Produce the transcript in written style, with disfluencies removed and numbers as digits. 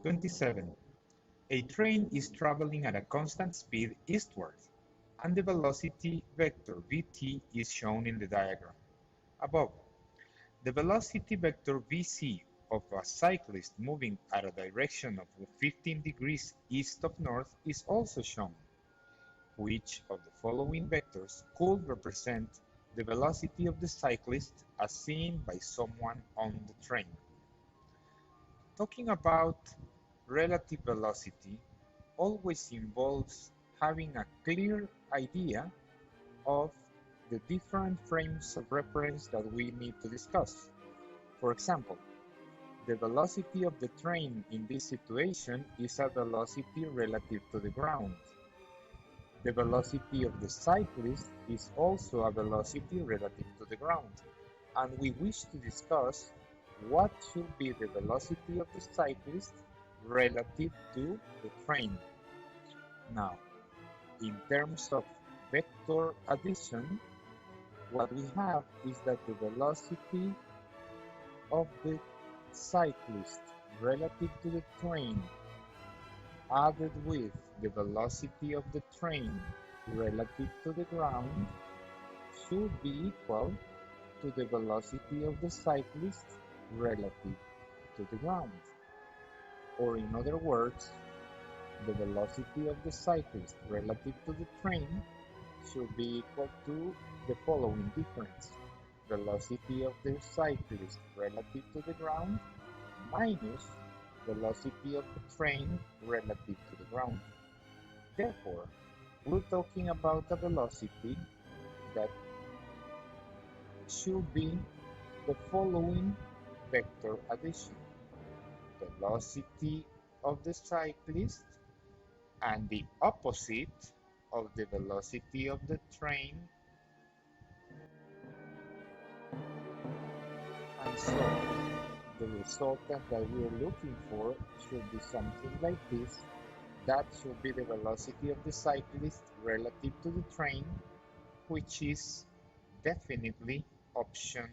27. A train is traveling at a constant speed eastward, and the velocity vector vt is shown in the diagram above. The velocity vector vc of a cyclist moving at a direction of 15 degrees east of north is also shown. Which of the following vectors could represent the velocity of the cyclist as seen by someone on the train? Talking about relative velocity always involves having a clear idea of the different frames of reference that we need to discuss. For example, the velocity of the train in this situation is a velocity relative to the ground. The velocity of the cyclist is also a velocity relative to the ground, and we wish to discuss what should be the velocity of the cyclist relative to the train. Now, in terms of vector addition, what we have is that the velocity of the cyclist relative to the train added with the velocity of the train relative to the ground should be equal to the velocity of the cyclist relative to the ground. Or in other words, the velocity of the cyclist relative to the train should be equal to the following difference: velocity of the cyclist relative to the ground minus velocity of the train relative to the ground. Therefore, we're talking about a velocity that should be the following vector addition: velocity of the cyclist and the opposite of the velocity of the train, and so the resultant that we're looking for should be something like this. That should be the velocity of the cyclist relative to the train, which is definitely option